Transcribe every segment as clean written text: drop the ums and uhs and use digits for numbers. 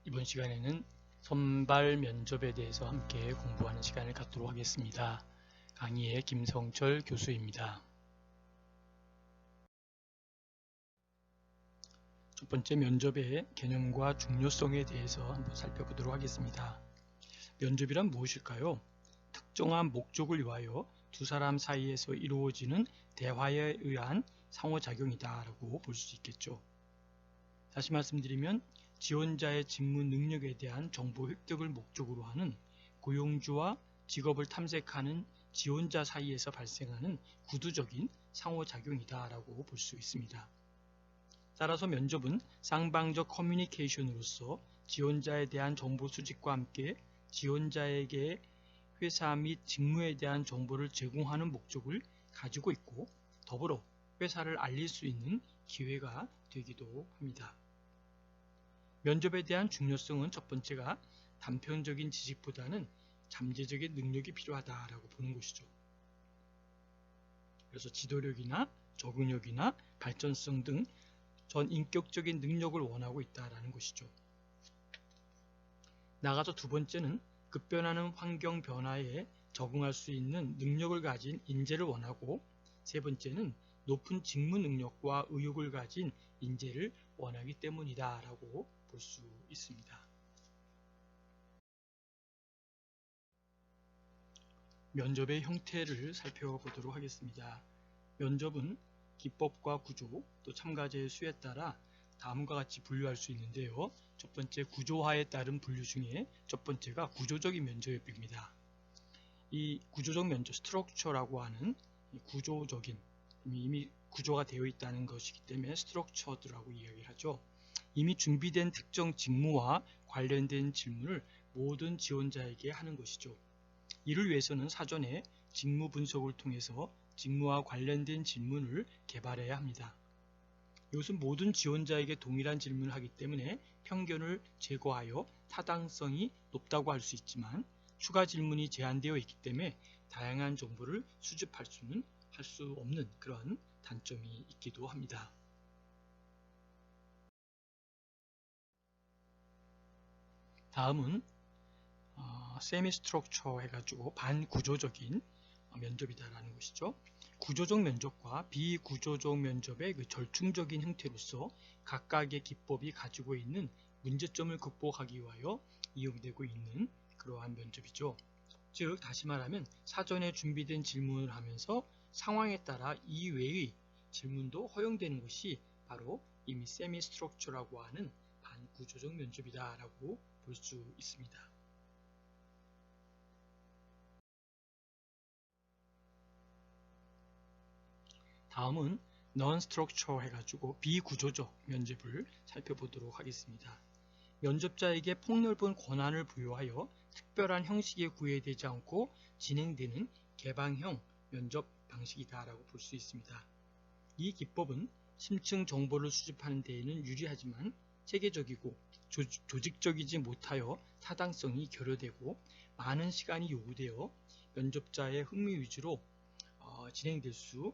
이번 시간에는 선발 면접에 대해서 함께 공부하는 시간을 갖도록 하겠습니다. 강의의 김성철 교수입니다. 첫 번째, 면접의 개념과 중요성에 대해서 한번 살펴보도록 하겠습니다. 면접이란 무엇일까요? 특정한 목적을 위하여 두 사람 사이에서 이루어지는 대화에 의한 상호작용이다 라고 볼 수 있겠죠. 다시 말씀드리면 지원자의 직무 능력에 대한 정보 획득을 목적으로 하는 고용주와 직업을 탐색하는 지원자 사이에서 발생하는 구두적인 상호작용이다 라고 볼 수 있습니다. 따라서 면접은 쌍방적 커뮤니케이션으로서 지원자에 대한 정보 수집과 함께 지원자에게 회사 및 직무에 대한 정보를 제공하는 목적을 가지고 있고, 더불어 회사를 알릴 수 있는 기회가 되기도 합니다. 면접에 대한 중요성은 첫 번째가 단편적인 지식보다는 잠재적인 능력이 필요하다라고 보는 것이죠. 그래서 지도력이나 적응력이나 발전성 등 전 인격적인 능력을 원하고 있다라는 것이죠. 나아가서 두 번째는 급변하는 환경 변화에 적응할 수 있는 능력을 가진 인재를 원하고, 세 번째는 높은 직무 능력과 의욕을 가진 인재를 원하기 때문이다 라고 볼 수 있습니다. 면접의 형태를 살펴보도록 하겠습니다. 면접은 기법과 구조, 또 참가자의 수에 따라 다음과 같이 분류할 수 있는데요. 첫 번째, 구조화에 따른 분류 중에 첫 번째가 구조적인 면접입니다. 이 구조적 면접, 스트럭처라고 하는 구조적인, 이미 구조가 되어 있다는 것이기 때문에 스트럭처드라고 이야기를 하죠. 이미 준비된 특정 직무와 관련된 질문을 모든 지원자에게 하는 것이죠. 이를 위해서는 사전에 직무 분석을 통해서 직무와 관련된 질문을 개발해야 합니다. 이것은 모든 지원자에게 동일한 질문을 하기 때문에 편견을 제거하여 타당성이 높다고 할 수 있지만, 추가 질문이 제한되어 있기 때문에 다양한 정보를 수집할 수는 할 수 없는 그런 단점이 있기도 합니다. 다음은 세미 스트럭처 해가지고 반구조적인 면접이다라는 것이죠. 구조적 면접과 비구조적 면접의 그 절충적인 형태로서 각각의 기법이 가지고 있는 문제점을 극복하기 위하여 이용되고 있는 그러한 면접이죠. 즉, 다시 말하면 사전에 준비된 질문을 하면서 상황에 따라 이외의 질문도 허용되는 것이 바로 이미 세미 스트럭처라고 하는 반구조적 면접이다 라고 볼 수 있습니다. 다음은 non-structure 해가지고 비구조적 면접을 살펴보도록 하겠습니다. 면접자에게 폭넓은 권한을 부여하여 특별한 형식에 구애되지 않고 진행되는 개방형 면접 방식이다라고 볼 수 있습니다. 이 기법은 심층 정보를 수집하는 데에는 유리하지만 체계적이고 조직적이지 못하여 타당성이 결여되고 많은 시간이 요구되어 면접자의 흥미 위주로 진행될 수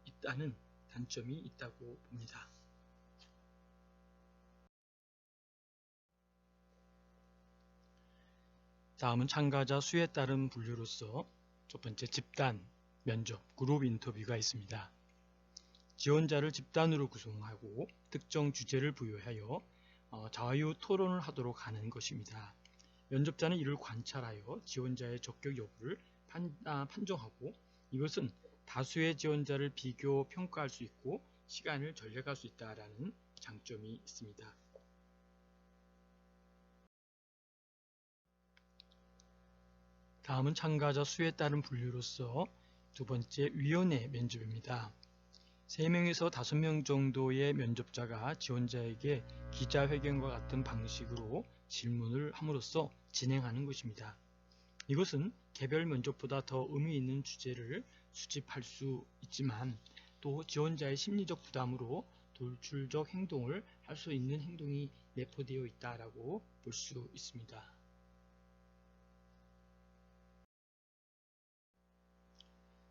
있다는 단점이 있다고 봅니다. 다음은 참가자 수에 따른 분류로서 첫 번째, 집단 면접, 그룹 인터뷰가 있습니다. 지원자를 집단으로 구성하고 특정 주제를 부여하여 자유 토론을 하도록 하는 것입니다. 면접자는 이를 관찰하여 지원자의 적격 여부를 판정하고, 이것은 다수의 지원자를 비교 평가할 수 있고 시간을 절약할 수 있다는 장점이 있습니다. 다음은 참가자 수에 따른 분류로서 두 번째, 위원회 면접입니다. 3명에서 5명 정도의 면접자가 지원자에게 기자회견과 같은 방식으로 질문을 함으로써 진행하는 것입니다. 이것은 개별 면접보다 더 의미 있는 주제를 수집할 수 있지만, 또 지원자의 심리적 부담으로 돌출적 행동을 할 수 있는 행동이 내포되어 있다고 볼 수 있습니다.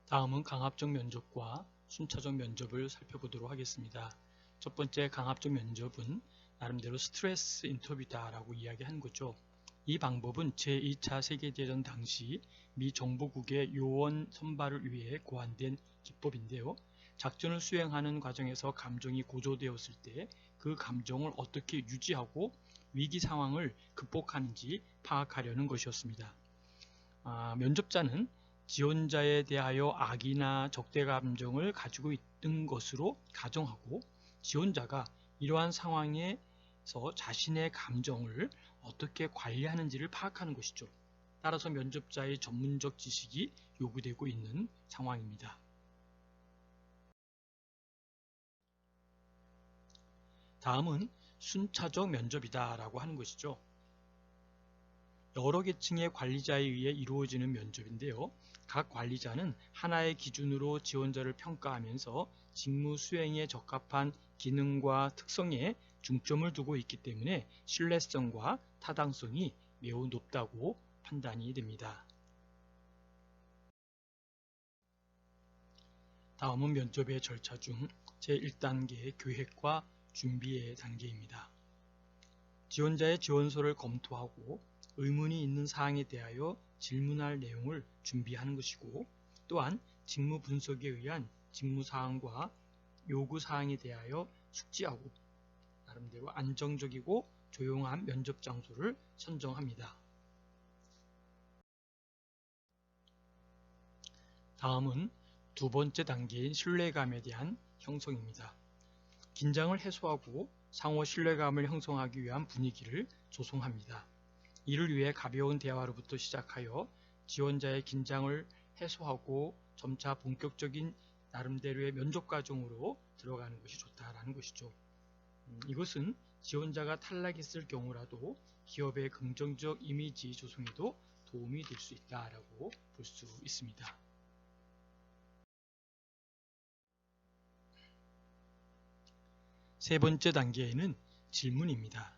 다음은 강압적 면접과 순차적 면접을 살펴보도록 하겠습니다. 첫 번째, 강압적 면접은 나름대로 스트레스 인터뷰다라고 이야기한 거죠. 이 방법은 제2차 세계대전 당시 미 정보국의 요원 선발을 위해 고안된 기법인데요. 작전을 수행하는 과정에서 감정이 고조되었을 때 그 감정을 어떻게 유지하고 위기 상황을 극복하는지 파악하려는 것이었습니다. 면접자는 지원자에 대하여 악이나 적대 감정을 가지고 있는 것으로 가정하고 지원자가 이러한 상황에서 자신의 감정을 어떻게 관리하는지를 파악하는 것이죠. 따라서 면접자의 전문적 지식이 요구되고 있는 상황입니다. 다음은 순차적 면접이다 라고 하는 것이죠. 여러 계층의 관리자에 의해 이루어지는 면접인데요. 각 관리자는 하나의 기준으로 지원자를 평가하면서 직무 수행에 적합한 기능과 특성에 중점을 두고 있기 때문에 신뢰성과 타당성이 매우 높다고 판단이 됩니다. 다음은 면접의 절차 중 제1단계 계획과 준비의 단계입니다. 지원자의 지원서를 검토하고 의문이 있는 사항에 대하여 질문할 내용을 준비하는 것이고, 또한 직무 분석에 의한 직무 사항과 요구 사항에 대하여 숙지하고 나름대로 안정적이고 조용한 면접 장소를 선정합니다. 다음은 두 번째 단계인 신뢰감에 대한 형성입니다. 긴장을 해소하고 상호 신뢰감을 형성하기 위한 분위기를 조성합니다. 이를 위해 가벼운 대화로부터 시작하여 지원자의 긴장을 해소하고 점차 본격적인 나름대로의 면접 과정으로 들어가는 것이 좋다라는 것이죠. 이것은 지원자가 탈락했을 경우라도 기업의 긍정적 이미지 조성에도 도움이 될 수 있다라고 볼 수 있습니다. 세 번째 단계에는 질문입니다.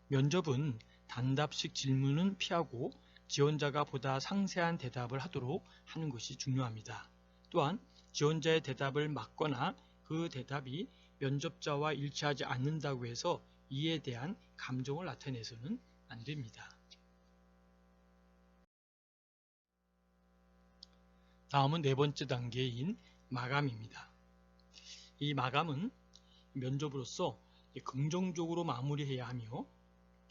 면접은 단답식 질문은 피하고 지원자가 보다 상세한 대답을 하도록 하는 것이 중요합니다. 또한 지원자의 대답을 막거나 그 대답이 면접자와 일치하지 않는다고 해서 이에 대한 감정을 나타내서는 안 됩니다. 다음은 네 번째 단계인 마감입니다. 이 마감은 면접으로서 긍정적으로 마무리해야 하며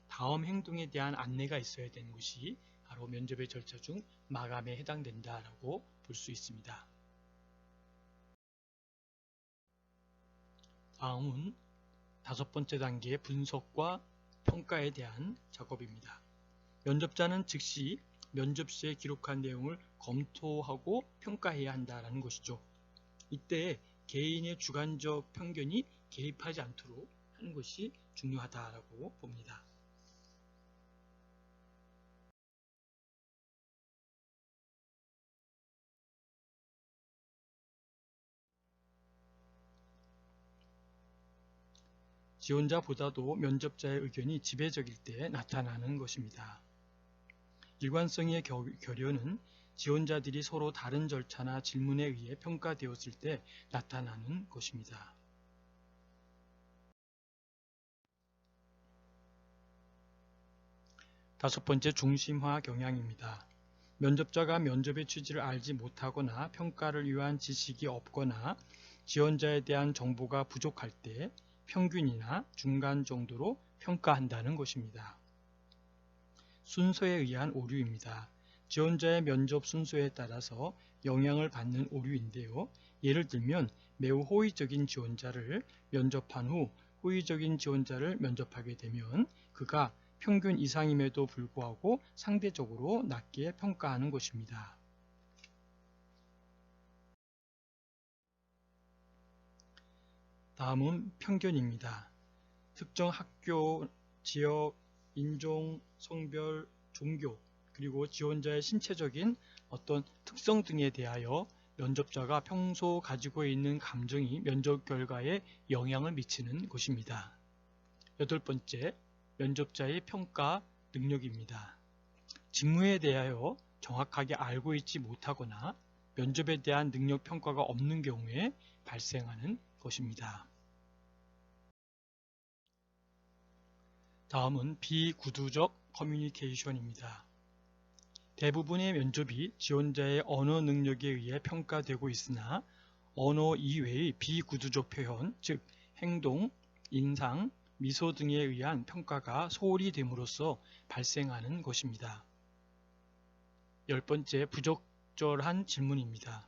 다음 행동에 대한 안내가 있어야 되는 것이 바로 면접의 절차 중 마감에 해당된다라고 볼 수 있습니다. 다음은 다섯 번째 단계의 분석과 평가에 대한 작업입니다. 면접자는 즉시 면접 시에 기록한 내용을 검토하고 평가해야 한다는 것이죠. 이때 개인의 주관적 편견이 개입하지 않도록 하는 것이 중요하다고 봅니다. 지원자보다도 면접자의 의견이 지배적일 때 나타나는 것입니다. 일관성의 결여는 지원자들이 서로 다른 절차나 질문에 의해 평가되었을 때 나타나는 것입니다. 다섯 번째, 중심화 경향입니다. 면접자가 면접의 취지를 알지 못하거나 평가를 위한 지식이 없거나 지원자에 대한 정보가 부족할 때 평균이나 중간 정도로 평가한다는 것입니다. 순서에 의한 오류입니다. 지원자의 면접 순서에 따라서 영향을 받는 오류인데요. 예를 들면 매우 호의적인 지원자를 면접한 후 호의적인 지원자를 면접하게 되면 그가 평균 이상임에도 불구하고 상대적으로 낮게 평가하는 것입니다. 다음은 편견입니다. 특정 학교, 지역, 인종, 성별, 종교, 그리고 지원자의 신체적인 어떤 특성 등에 대하여 면접자가 평소 가지고 있는 감정이 면접 결과에 영향을 미치는 것입니다. 여덟 번째, 면접자의 평가 능력입니다. 직무에 대하여 정확하게 알고 있지 못하거나 면접에 대한 능력 평가가 없는 경우에 발생하는 것입니다. 다음은 비구두적 커뮤니케이션입니다. 대부분의 면접이 지원자의 언어 능력에 의해 평가되고 있으나 언어 이외의 비구두적 표현, 즉 행동, 인상, 미소 등에 의한 평가가 소홀히 됨으로써 발생하는 것입니다. 10번째, 부적절한 질문입니다.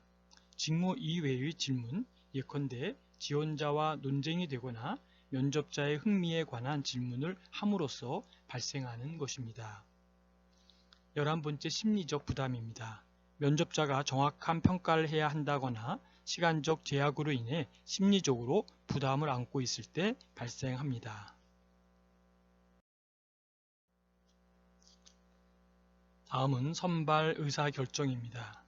직무 이외의 질문, 예컨대 지원자와 논쟁이 되거나 면접자의 흥미에 관한 질문을 함으로써 발생하는 것입니다. 11번째, 심리적 부담입니다. 면접자가 정확한 평가를 해야 한다거나 시간적 제약으로 인해 심리적으로 부담을 안고 있을 때 발생합니다. 다음은 선발 의사결정입니다.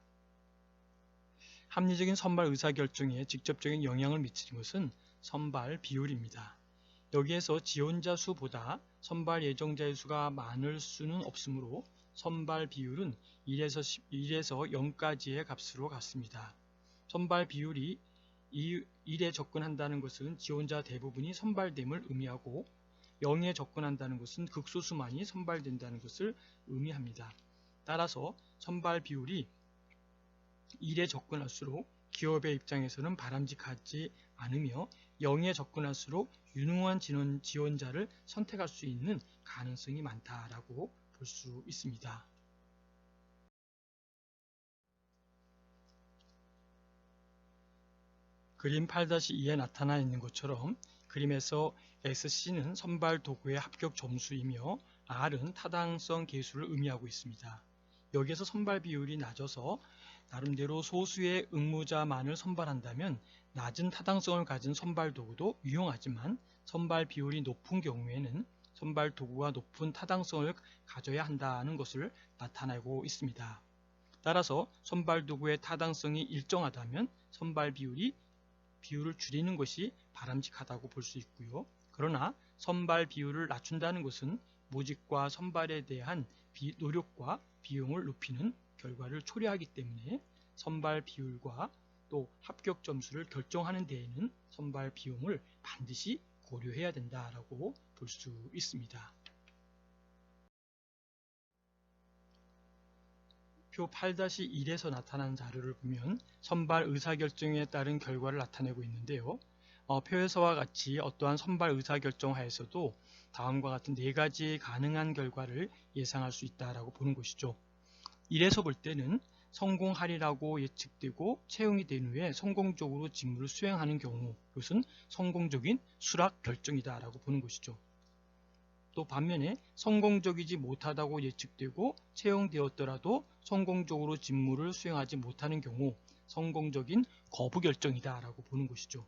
합리적인 선발 의사결정에 직접적인 영향을 미치는 것은 선발 비율입니다. 여기에서 지원자 수보다 선발 예정자의 수가 많을 수는 없으므로 선발 비율은 1에서 0까지의 값으로 같습니다. 선발 비율이 1에 접근한다는 것은 지원자 대부분이 선발됨을 의미하고 0에 접근한다는 것은 극소수만이 선발된다는 것을 의미합니다. 따라서 선발 비율이 1에 접근할수록 기업의 입장에서는 바람직하지 않으며 0에 접근할수록 유능한 지원자를 선택할 수 있는 가능성이 많다라고 볼 수 있습니다. 그림 8-2에 나타나 있는 것처럼 그림에서 SC는 선발 도구의 합격 점수이며 R은 타당성 계수를 의미하고 있습니다. 여기에서 선발 비율이 낮아서 나름대로 소수의 응모자만을 선발한다면 낮은 타당성을 가진 선발 도구도 유용하지만 선발 비율이 높은 경우에는 선발 도구가 높은 타당성을 가져야 한다는 것을 나타내고 있습니다. 따라서 선발 도구의 타당성이 일정하다면 선발 비율을 줄이는 것이 바람직하다고 볼 수 있고요. 그러나 선발 비율을 낮춘다는 것은 모집과 선발에 대한 노력과 비용을 높이는 결과를 초래하기 때문에 선발 비율과 또 합격 점수를 결정하는 데에는 선발 비용을 반드시 고려해야 된다라고 볼 수 있습니다. 표 8-1에서 나타난 자료를 보면 선발 의사결정에 따른 결과를 나타내고 있는데요. 표에서와 같이 어떠한 선발 의사결정 하에서도 다음과 같은 4가지 가능한 결과를 예상할 수 있다라고 보는 것이죠. 1에서 볼 때는 성공하리라고 예측되고 채용이 된 후에 성공적으로 직무를 수행하는 경우, 이것은 성공적인 수락 결정이다 라고 보는 것이죠. 또 반면에 성공적이지 못하다고 예측되고 채용되었더라도 성공적으로 직무를 수행하지 못하는 경우, 성공적인 거부 결정이다 라고 보는 것이죠.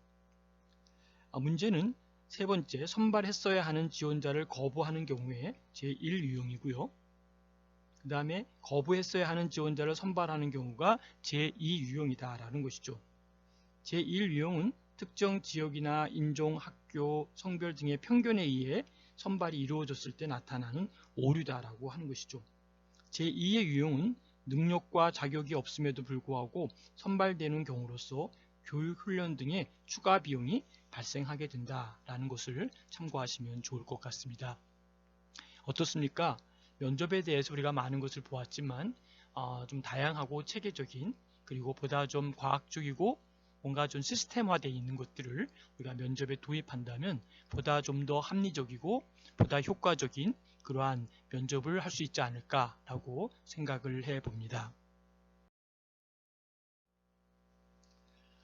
문제는 세 번째, 선발했어야 하는 지원자를 거부하는 경우에 제1유형이고요. 그 다음에 거부했어야 하는 지원자를 선발하는 경우가 제2유형이다 라는 것이죠. 제1유형은 특정 지역이나 인종, 학교, 성별 등의 편견에 의해 선발이 이루어졌을 때 나타나는 오류다라고 하는 것이죠. 제2의 유형은 능력과 자격이 없음에도 불구하고 선발되는 경우로서 교육, 훈련 등의 추가 비용이 발생하게 된다라는 것을 참고하시면 좋을 것 같습니다. 어떻습니까? 면접에 대해서 우리가 많은 것을 보았지만 좀 다양하고 체계적인, 그리고 보다 좀 과학적이고 뭔가 좀 시스템화되어 있는 것들을 우리가 면접에 도입한다면 보다 좀 더 합리적이고 보다 효과적인 그러한 면접을 할 수 있지 않을까라고 생각을 해봅니다.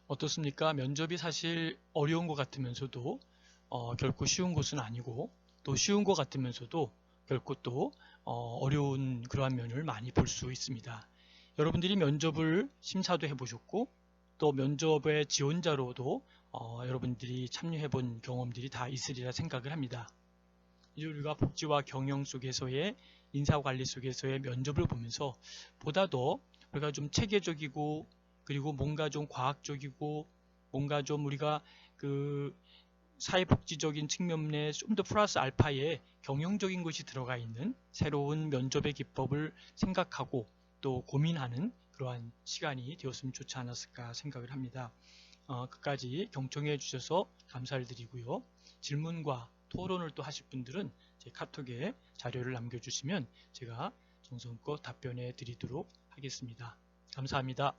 어떻습니까? 면접이 사실 어려운 것 같으면서도 결코 쉬운 것은 아니고, 또 쉬운 것 같으면서도 결코 또 어려운 그러한 면을 많이 볼 수 있습니다. 여러분들이 면접을 심사도 해보셨고 또 면접의 지원자로도 여러분들이 참여해 본 경험들이 다 있으리라 생각을 합니다. 이제 우리가 복지와 경영 속에서의 인사관리 속에서의 면접을 보면서 보다 더 우리가 좀 체계적이고, 그리고 뭔가 좀 과학적이고, 뭔가 좀 우리가 그 사회복지적인 측면에 좀 더 플러스 알파의 경영적인 것이 들어가 있는 새로운 면접의 기법을 생각하고 또 고민하는 그러한 시간이 되었으면 좋지 않았을까 생각을 합니다. 끝까지 경청해 주셔서 감사를 드리고요. 질문과 토론을 또 하실 분들은 제 카톡에 자료를 남겨주시면 제가 정성껏 답변해 드리도록 하겠습니다. 감사합니다.